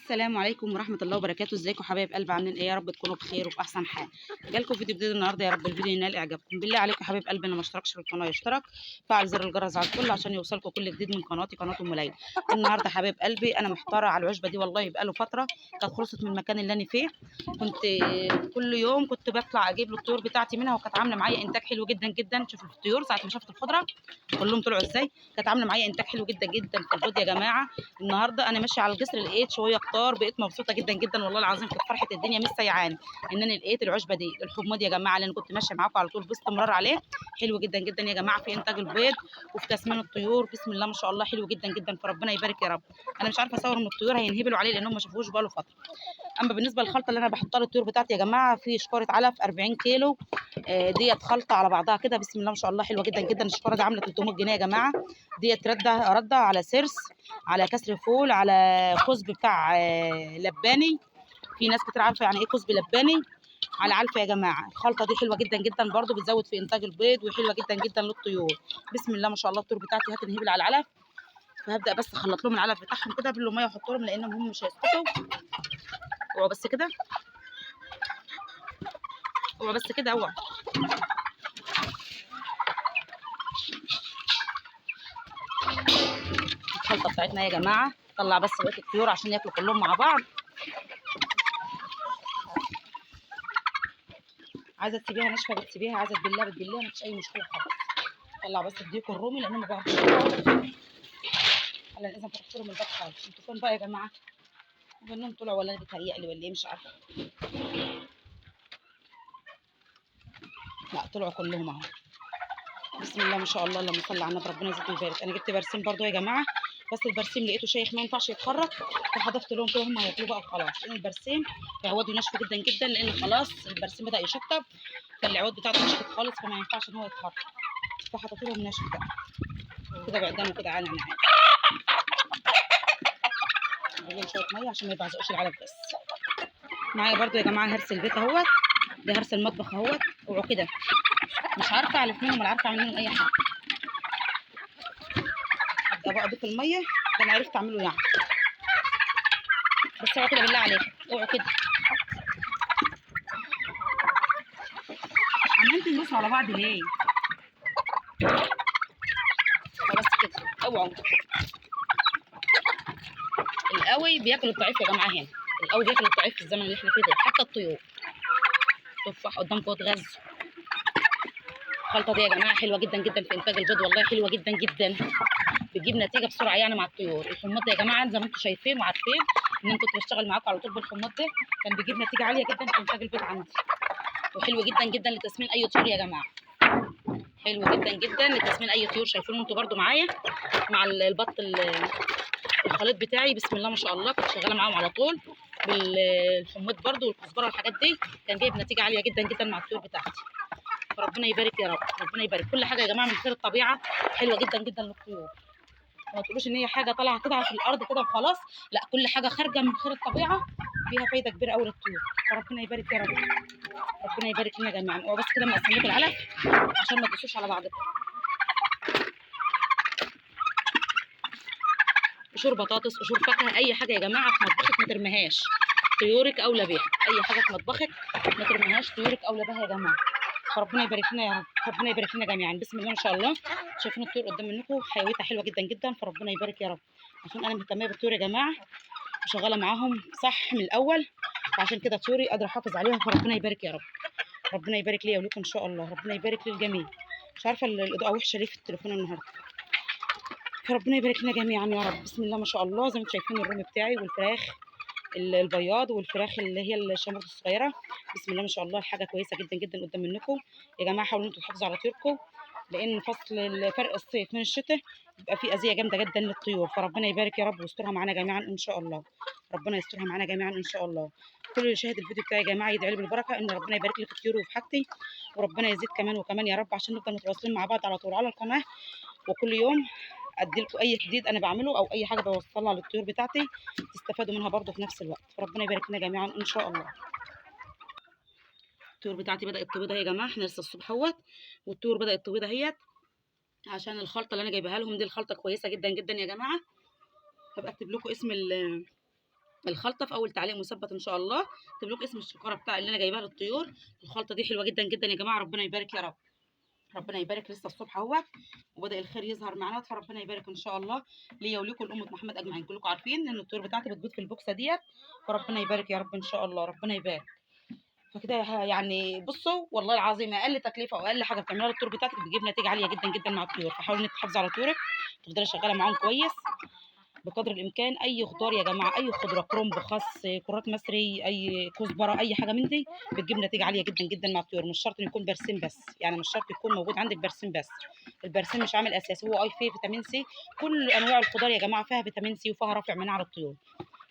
السلام عليكم ورحمة الله وبركاته. ازيكم حبايب قلب؟ عاملين ايه؟ يا رب تكونوا بخير وفي احسن حال. جالكم فيديو جديد النهارده، يا رب الفيديو ينال اعجابكم. بالله عليكم يا حبايب قلب اللي ما اشتركش في القناة يشترك، فعل زر الجرس على الكل عشان يوصلكم كل جديد من قناتي قناة ام ليلى. النهارده حبايب قلبي انا محتاره على العشبة دي، والله بقاله فترة كانت خلصت من المكان اللي انا فيه. كنت كل يوم كنت بطلع اجيب له الطيور بتاعتي منها، وكانت عامله معايا انتاج حلو جدا جدا. شوفوا الطيور ساعة ما شافت الخضرة كلهم طلعوا ازاي، كانت عامله معايا انتاج حلو جدا جدا في البيض يا جماعه. النهارده انا ماشيه على الجسر لقيت شويه كتار، بقيت مبسوطه جدا جدا والله العظيم، كانت فرحه الدنيا مش سيعاني ان انا لقيت العشبه دي. الحماد يا جماعه اللي انا كنت ماشيه معاكم على طول باستمرار عليه حلو جدا جدا يا جماعه، في انتاج البيض وفي تسمين الطيور بسم الله ما شاء الله حلو جدا جدا، فربنا يبارك يا رب. انا مش عارفه اصور من الطيور هينهبلوا عليه لانهم ما شافوش بقاله فتره. اما بالنسبه للخلطه اللي انا بحطها للطيور بتاعتي يا جماعه، في شكاره علف 40 كيلو، ديت خلطه على بعضها كده بسم الله ما شاء الله حلوه جدا جدا. الشكاره دي عامله 300 جنيه يا جماعه. ديت رده على سرس، على كسر فول، على كزب بتاع لباني. في ناس كتير عارفه يعني ايه كزب لباني، على علفه يا جماعه. الخلطه دي حلوه جدا جدا برده، بتزود في انتاج البيض وحلوه جدا جدا للطيور. بسم الله ما شاء الله الطيور بتاعتي هتنهبل على العلف، فهبدا بس اخلط لهم العلف بتاعهم كده بالميه واحط لهم لانهم هم مش هيسكتوا. اوعوا بس كده، اوعوا بس كده، اوعوا. الخلطه بتاعتنا يا جماعه طلع بس بقيه الطيور عشان ياكلوا كلهم مع بعض. عايزه تسيبيها ناشفه بتسيبيها، عايزه تبلها بتبلها، مفيش اي مشكله خالص. طلع بس الديك الرومي لانهم ما بيعرفوش يطلعوا. هلا لازم فتحت لهم الباب خالص. انتوا فين بقى يا جماعه؟ منهم طلعوا ولا انا بتهيألي ولا ايه مش عارفه. لا طلعوا كلهم اهو. بسم الله ما شاء الله اللهم صل على النبي، ربنا يزيد ويبارك. انا جبت برسيم برضو يا جماعه، بس البرسيم لقيته شيخ ما ينفعش يتخرط، فحذفت لهم كده هم هياكلوه بقى وخلاص. لان البرسيم عوده ناشف جدا جدا، لان خلاص البرسيم بدا يشطب، فالعود بتاعته نشفت خالص فما ينفعش ان هو يتخرط، فحطيت لهم ناشف بقى كده بعدانه كده عالي معايا. اجيب شويه ميه عشان ما يبعزقوش العلف. بس معايا برضو يا جماعه هرس البيت اهوت، ده هرس المطبخ اهوت. اوعوا كده، مش عارفه الف منهم ولا عارفه اعمل منهم اي حاجه. ابدا بقى اضيف الميه ده انا عرفت اعمله يعني. بس اوعوا كده بالله عليكم، اوعوا كده. عمالين تدوسوا على بعض ليه؟ بس كده اوعوا. القوي بياكل الضعيف يا جماعه، هنا القوي بياكل الضعيف في الزمن اللي احنا فيه ده، حتى الطيور. تفاح قدامكم اتغذوا. الخلطه دي يا جماعه حلوه جدا جدا في انتاج البيض، والله حلوه جدا جدا، بتجيب نتيجه بسرعه يعني مع الطيور. الحماض ده يا جماعه زي ما انتم شايفين وعارفين ان انا كنت بشتغل معاكم على طول بالحماض ده، كان بيجيب نتيجه عاليه جدا في انتاج البيض عندي، وحلو جدا جدا لتسمين اي طيور يا جماعه. حلو جدا جدا لتسمين اي طيور. شايفينه انتوا برده معايا مع البط الخليط بتاعي بسم الله ما شاء الله، كنت شغاله معاهم على طول بالحماض برده والكزبره والحاجات دي، كان جايب نتيجه عاليه جدا جدا مع الطيور بتاعتي. فربنا يبارك يا رب، ربنا يبارك. كل حاجه يا جماعه من خير الطبيعه حلوه جدا جدا للطيور. ما تقولوش ان هي حاجه طالعه كده في الارض كده وخلاص، لا كل حاجه خارجه من خير الطبيعه فيها فايده كبيره قوي للطيور. فربنا يبارك يا رب، ربنا يبارك لنا جميعا. وبس كده مقسم لكم العلف عشان ما تدوسوش على بعضكم. قشور بطاطس، قشور فاكهه، اي حاجه يا جماعه في مطبخك ما ترميهاش، طيورك اولى بيها. اي حاجه في مطبخك ما ترميهاش، طيورك اولى بها يا جماعه. فربنا يبارك لنا يا رب، ربنا يبارك لنا جميعا. بسم الله ما شاء الله. شايفين الطيور قدام منكم حيويتها حلوه جدا جدا، فربنا يبارك يا رب. عشان انا مهتميه بالطيور يا جماعه وشغاله معاهم صح من الاول، فعشان كده طيوري قادره احافظ عليها. فربنا يبارك يا رب، ربنا يبارك ليا ولكم ان شاء الله، ربنا يبارك للجميع. مش عارفه الاضاءه وحشه ليه في التليفون النهارده. فربنا يبارك لنا جميعا يا رب. بسم الله ما شاء الله. زي ما انتم شايفين الرومي بتاعي والفراخ البياض والفراخ اللي هي الشمرات الصغيره، بسم الله ما شاء الله الحاجه كويسه جدا جدا قدام منكم يا جماعه. حاولوا انتوا تحافظوا على طيوركم، لان فصل فرق الصيف من الشتاء بيبقى فيه اذيه جامده جدا للطيور. فربنا يبارك يا رب ويسترها معانا جميعا ان شاء الله، ربنا يسترها معانا جميعا ان شاء الله. كل اللي شاهد الفيديو بتاعي يا جماعه يدعي لي بالبركه ان ربنا يبارك لي في طيوري وفي حاجتي، وربنا يزيد كمان وكمان يا رب، عشان نفضل متواصلين مع بعض على طول على القناه، وكل يوم ادي لكم اي جديد انا بعمله او اي حاجه بوصلها للطيور بتاعتي تستفادوا منها برضه في نفس الوقت. فربنا يبارك لنا جميعا ان شاء الله. الطيور بتاعتي بدات تبيض اهي يا جماعه، احنا لسه الصبح اهوت والطيور بدات تبيض اهيت، عشان الخلطه اللي انا جايبها لهم دي الخلطه كويسه جدا جدا يا جماعه. هبقى اكتب لكم اسم الخلطه في اول تعليق مثبت ان شاء الله، اكتب لكم اسم الشكاره بتاع اللي انا جايباها للطيور. الخلطه دي حلوه جدا جدا يا جماعه، ربنا يبارك يا رب. ربنا يبارك، لسه الصبح اهوت وبدا الخير يظهر معانا، فربنا يبارك ان شاء الله ليا وليكم لامه محمد اجمعين. كلكم عارفين ان الطيور بتاعتي بتبيض في البوكسه ديت، فربنا يبارك يا رب ان شاء الله، ربنا يبارك. فكده يعني بصوا والله العظيم اقل تكلفه واقل حاجه بتعملها للطيور بتاعتك بتجيب نتيجه عاليه جدا جدا مع الطيور. فحاولوا انك تحافظوا على طيورك، تفضلي شغاله معاهم كويس بقدر الامكان. اي خضار يا جماعه، اي خضره، كرنب، خس، كرات مصري، اي كزبره، اي حاجه من دي بتجيب نتيجه عاليه جدا جدا مع الطيور. مش شرط إنه يكون برسيم بس، يعني مش شرط يكون موجود عندك برسيم بس، البرسيم مش عامل اساسي، هو فيه فيتامين سي. كل انواع الخضار يا جماعه فيها فيتامين سي وفيها رافع مناعه على الطيور.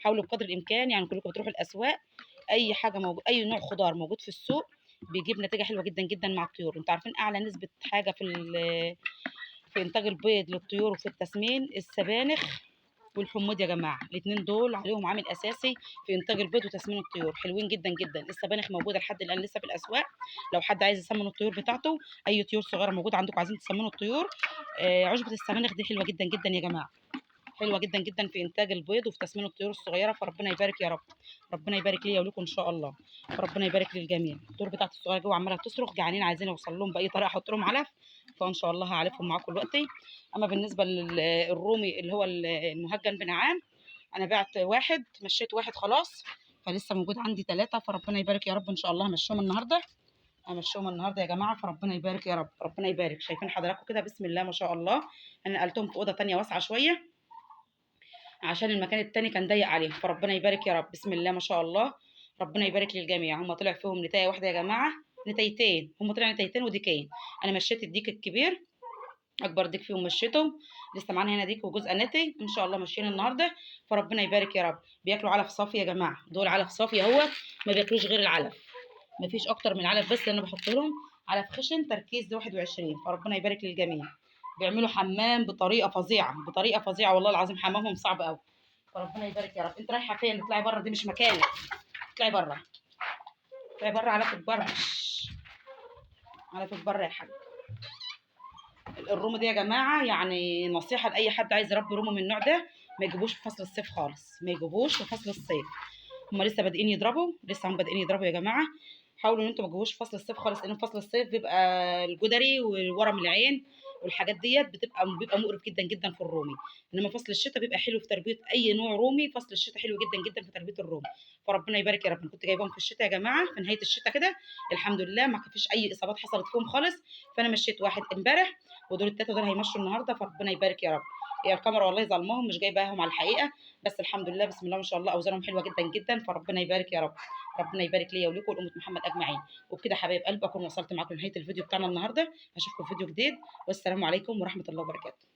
حاولوا بقدر الامكان، يعني كلكم بتروحوا الاسواق، اي حاجه موجود، اي نوع خضار موجود في السوق بيجيب نتيجه حلوه جدا جدا مع الطيور. انتوا عارفين اعلى نسبه حاجه في انتاج البيض للطيور وفي التسمين السبانخ والحمص يا جماعه، الاثنين دول عليهم عامل اساسي في انتاج البيض وتسمين الطيور، حلوين جدا جدا. السبانخ موجوده لحد الان لسه في الاسواق، لو حد عايز يسمن الطيور بتاعته، اي طيور صغيره موجوده عندكم عايزين تسمنوا الطيور، عشبه السبانخ دي حلوه جدا جدا يا جماعه، حلوه جدا جدا في انتاج البيض وفي تسمين الطيور الصغيره. فربنا يبارك يا رب، ربنا يبارك ليا ولكم ان شاء الله، فربنا يبارك للجميع. الطيور بتاعت الصغيره جوه عماله تصرخ جعانين عايزين اوصل لهم باي طريقه احط لهم علف، فان شاء الله هعلفهم معاكم دلوقتي. اما بالنسبه للرومي اللي هو المهجن بنعام، انا بعت واحد، مشيت واحد خلاص، فلسه موجود عندي ثلاثه، فربنا يبارك يا رب ان شاء الله همشيهم النهارده، همشيهم النهارده يا جماعه، فربنا يبارك يا رب، ربنا يبارك. شايفين حضراتكم كده بسم الله ما شاء الله، انا نقلتهم في اوضه ثانيه واسعه شويه عشان المكان التاني كان ضيق عليهم، فربنا يبارك يا رب بسم الله ما شاء الله، ربنا يبارك للجميع. هم طلع فيهم نتايه واحده يا جماعه، نتايتين، هم طلع نتايتين وديكين. انا مشيت الديك الكبير، اكبر ديك فيهم مشيتهم، لسه معانا هنا ديك وجزء نتي ان شاء الله ماشيين النهارده، فربنا يبارك يا رب. بياكلوا علف صافي يا جماعه، دول علف صافي اهو، ما بياكلوش غير العلف، ما فيش اكتر من العلف بس اللي انا بحط لهم، علف خشن تركيز 21، فربنا يبارك للجميع. بيعملوا حمام بطريقه فظيعه، بطريقه فظيعه والله العظيم، حمامهم صعب قوي، فربنا يبارك يا رب. انت رايحه فين؟ اطلعي بره، دي مش مكانك، اطلعي بره، اطلعي بره، على فوق بره، على فوق بره يا حاج. الروم دي يا جماعه يعني نصيحه لاي حد عايز يربي رومه من النوع ده، ما يجيبوش في فصل الصيف خالص، ما يجيبوش في فصل الصيف، هم لسه بادئين يضربوا، لسه هم بادئين يضربوا يا جماعه. حاولوا ان انتم ما تجيبوش في فصل الصيف خالص، لان في فصل الصيف بيبقى الجدري والورم العين والحاجات ديت بيبقى مقرف جدا جدا في الرومي. انما فصل الشتاء بيبقى حلو في تربيه اي نوع رومي، فصل الشتاء حلو جدا جدا في تربيه الرومي، فربنا يبارك يا رب. انا كنت جايباهم في الشتاء يا جماعه في نهايه الشتاء كده، الحمد لله ما فيش اي اصابات حصلت فيهم خالص، فانا مشيت واحد امبارح ودول التلاته دول هيمشوا النهارده، فربنا يبارك يا رب. هي الكاميرا والله ظلمهم مش جايباهم على الحقيقه، بس الحمد لله بسم الله ما شاء الله اوزانهم حلوه جدا جدا، فربنا يبارك يا رب، ربنا يبارك ليا ولكم ولأمة محمد اجمعين. وبكده حبايب قلبي اكون وصلت معاكم لنهايه الفيديو بتاعنا النهارده، اشوفكم في فيديو جديد، والسلام عليكم ورحمه الله وبركاته.